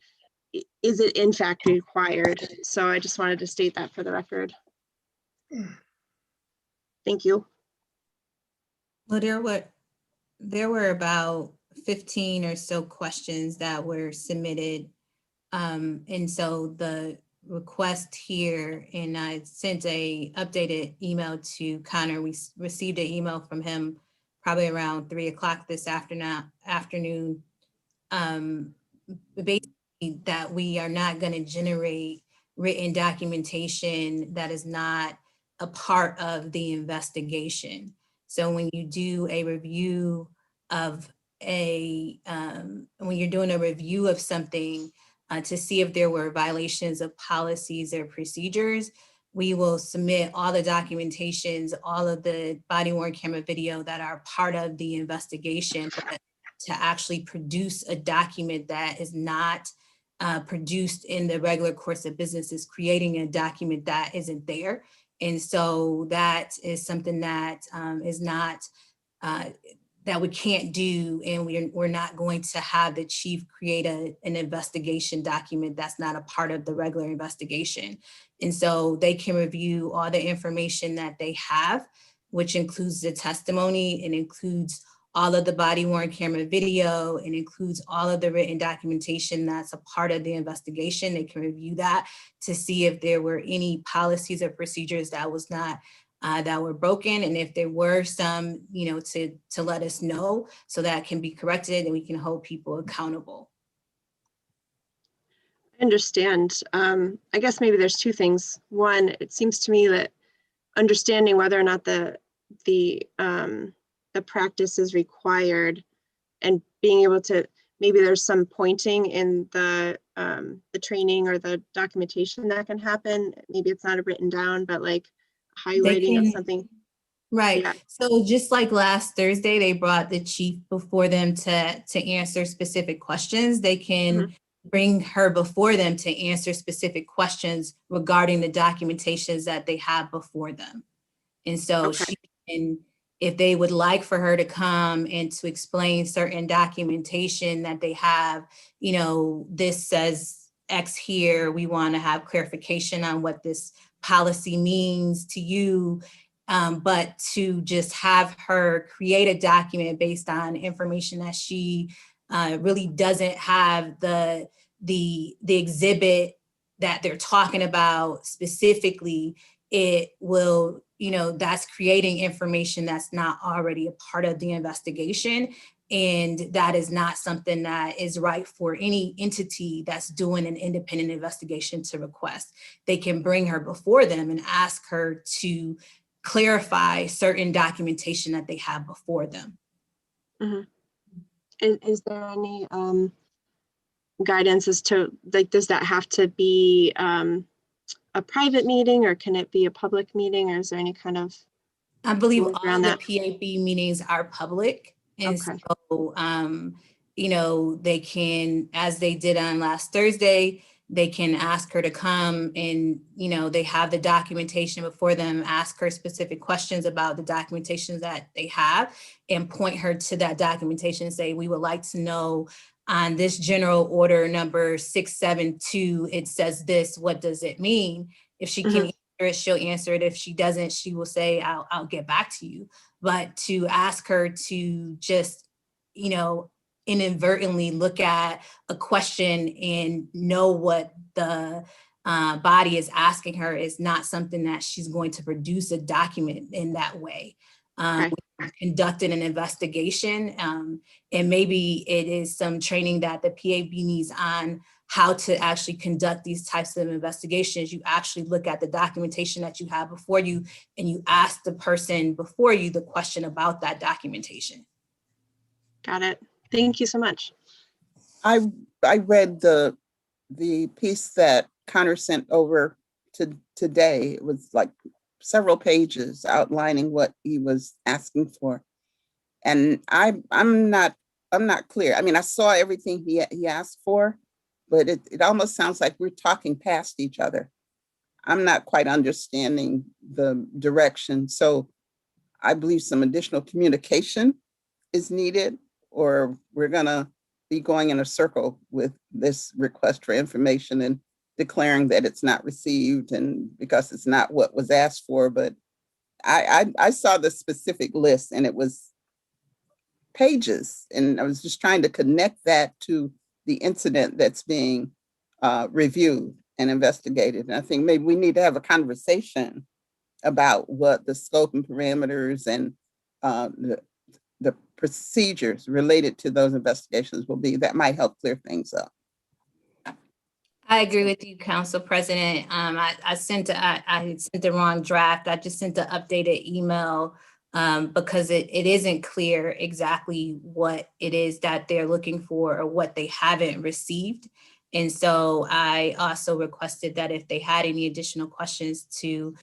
is it in fact required? So I just wanted to state that for the record. Thank you. Well, there were about 15 or so questions that were submitted. And so the request here, and I sent a updated email to Connor. We received an email from him probably around 3 o'clock this afternoon. Basically that we are not going to generate written documentation that is not a part of the investigation. So when you do a review of when you're doing a review of something to see if there were violations of policies or procedures, we will submit all the documentations, all of the body worn camera video that are part of the investigation. But to actually produce a document that is not produced in the regular course of business is creating a document that isn't there. And so that is something that is not, that we can't do, and we're not going to have the chief create an investigation document that's not a part of the regular investigation. And so they can review all the information that they have, which includes the testimony, and includes all of the body worn camera video, and includes all of the written documentation that's a part of the investigation. They can review that to see if there were any policies or procedures that was not that were broken, and if there were some, to let us know so that can be corrected and we can hold people accountable. I understand. I guess maybe there's two things. One, it seems to me that understanding whether or not the practice is required, and being able to, maybe there's some pointing in the training or the documentation that can happen. Maybe it's not written down, but like highlighting of something. Right. Yeah. So just like last Thursday, they brought the chief before them to answer specific questions. They can bring her before them to answer specific questions regarding the documentations that they have before them. And so she can, if they would like for her to come and to explain certain documentation that they have, you know, this says X here, we want to have clarification on what this policy means to you. But to just have her create a document based on information that she really doesn't have the exhibit that they're talking about specifically, it will, you know, that's creating information that's not already a part of the investigation. And that is not something that is right for any entity that's doing an independent investigation to request. They can bring her before them and ask her to clarify certain documentation that they have before them. Is there any guidance as to, like, does that have to be a private meeting, or can it be a public meeting, or is there any kind of? I believe all the PAB meetings are public. And so, you know, they can, as they did on last Thursday, they can ask her to come and, you know, they have the documentation before them, ask her specific questions about the documentation that they have and point her to that documentation and say, we would like to know on this general order number 672, it says this, what does it mean? If she can answer it, she'll answer it. If she doesn't, she will say, I'll get back to you. But to ask her to just, you know, inadvertently look at a question and know what the body is asking her is not something that she's going to produce a document in that way. We conducted an investigation, and maybe it is some training that the PAB needs on how to actually conduct these types of investigations. You actually look at the documentation that you have before you, and you ask the person before you the question about that documentation. Got it. Thank you so much. I read the piece that Connor sent over today. It was like several pages outlining what he was asking for. And I'm not clear. I mean, I saw everything he asked for, but it almost sounds like we're talking past each other. I'm not quite understanding the direction. So I believe some additional communication is needed, or we're gonna be going in a circle with this request for information and declaring that it's not received, and because it's not what was asked for. But I saw the specific list and it was pages, and I was just trying to connect that to the incident that's being reviewed and investigated. And I think maybe we need to have a conversation about what the scope and parameters and the procedures related to those investigations will be. That might help clear things up. I agree with you, Council President. I sent the wrong draft. I just sent the updated email because it isn't clear exactly what it is that they're looking for or what they haven't received. And so I also requested that if they had any additional questions to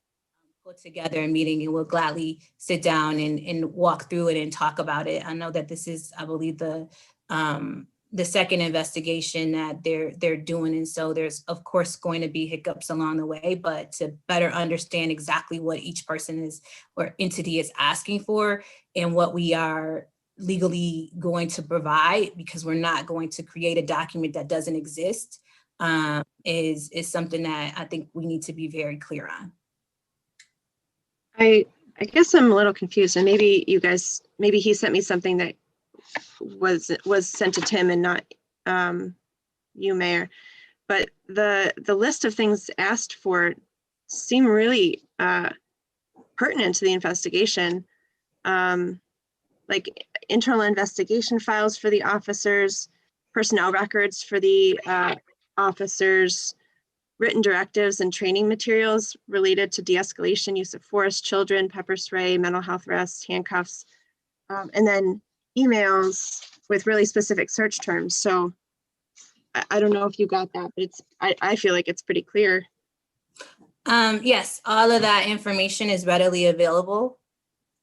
put together a meeting, and we'll gladly sit down and walk through it and talk about it. I know that this is, I believe, the second investigation that they're doing. And so there's, of course, going to be hiccups along the way, but to better understand exactly what each person is or entity is asking for and what we are legally going to provide, because we're not going to create a document that doesn't exist, is something that I think we need to be very clear on. I guess I'm a little confused, and maybe he sent me something that was sent to Tim and not you, Mayor. But the list of things asked for seem really pertinent to the investigation, like internal investigation files for the officers, personnel records for the officers, written directives and training materials related to de-escalation, use of force, children, pepper spray, mental health arrests, handcuffs, and then emails with really specific search terms. So I don't know if you got that, but I feel like it's pretty clear. Yes, all of that information is readily available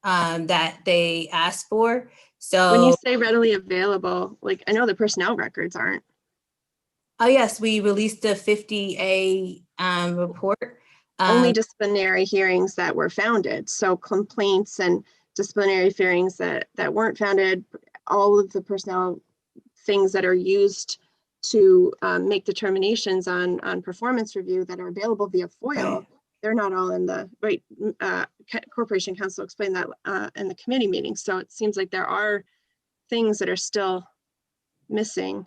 that they asked for. When you So, say readily available, like, I know the personnel records aren't. oh yes, we released the 50A report. Only disciplinary hearings that were founded. So complaints and disciplinary hearings that weren't founded, all of the personnel things that are used to make determinations on performance review that are available via FOIL, they're not all in the right. Corporation Counsel explained that in the committee meeting. So it seems like there are things that are still missing.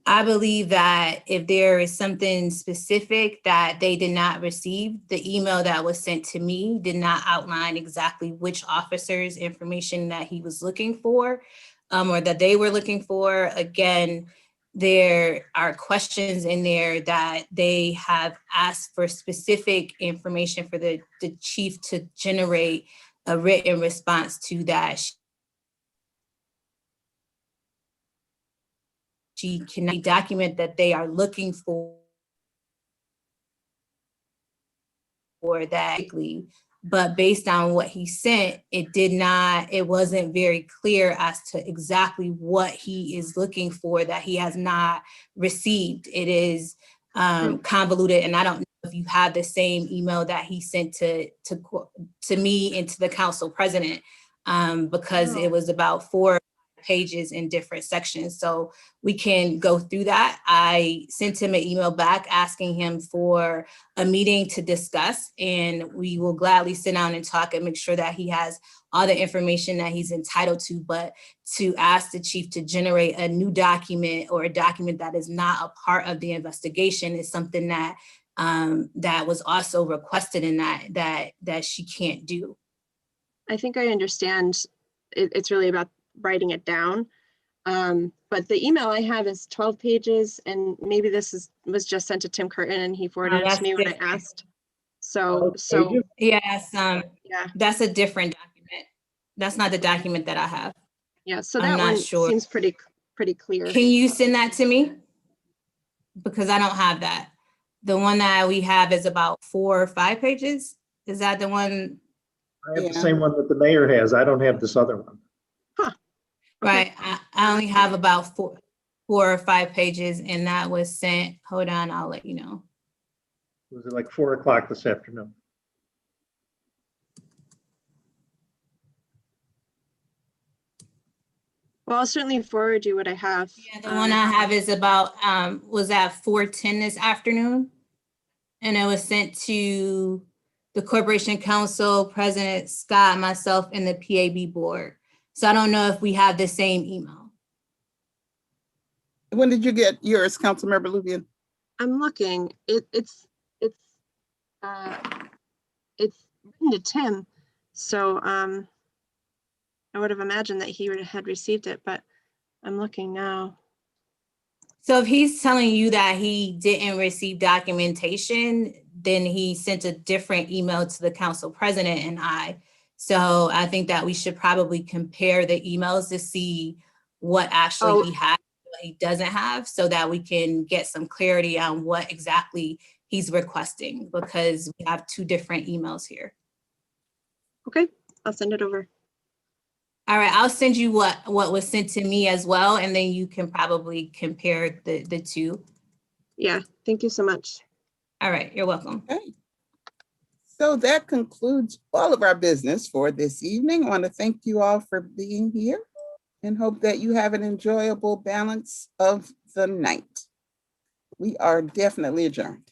I believe that if there is something specific that they did not receive, the email that was sent to me did not outline exactly which officer's information that he was looking for, or that they were looking for. Again, there are questions in there that they have asked for specific information for the chief to generate a written response to that. She cannot document that they are looking for that, but based on what he sent, it wasn't very clear as to exactly what he is looking for that he has not received. It is convoluted, and I don't know if you have the same email that he sent to me and to the council president, because it was about 4 pages in different sections. So we can go through that. I sent him an email back asking him for a meeting to discuss, and we will gladly sit down and talk and make sure that he has all the information that he's entitled to. But to ask the chief to generate a new document or a document that is not a part of the investigation is something that that was also requested in that she can't do. I think I understand. It's really about writing it down. But the email I have is 12 pages, and maybe this was just sent to Tim Curtin and he forwarded it to me when I asked. So yes, yeah, that's a different document. That's not the document that I have. Yeah, so I'm that not one sure. seems pretty clear. Can you send that to me? Because I don't have that. The one that we have is about 4 or 5 pages. Is that the one? I have the same one that the mayor has. I don't have this other one. Right. I only have about 4 or 5 pages, and that was sent. Hold on, I'll let you know. Was it like 4 o'clock this afternoon? Well, I'll certainly forward you what I have. Yeah, the one I have is about was at 4:10 this afternoon, and it was sent to the Corporation Council, President Scott, myself, and the PAB board. So I don't know if we have the same email. When did you get yours, Councilmember Lubian? I'm looking. It's written to Tim, so I would have imagined that he had received it, but I'm looking now. So if he's telling you that he didn't receive documentation, then he sent a different email to the council president and I. So I think that we should probably compare the emails to see what actually he has, what he doesn't have, so that we can get some clarity on what exactly he's requesting, because we have 2 different emails here. Okay, I'll send it over. All right, I'll send you what was sent to me as well, and then you can probably compare the 2. Yeah, thank you so much. All right, you're welcome. Okay. So that concludes all of our business for this evening. I want to thank you all for being here and hope that you have an enjoyable balance of the night. We are definitely adjourned.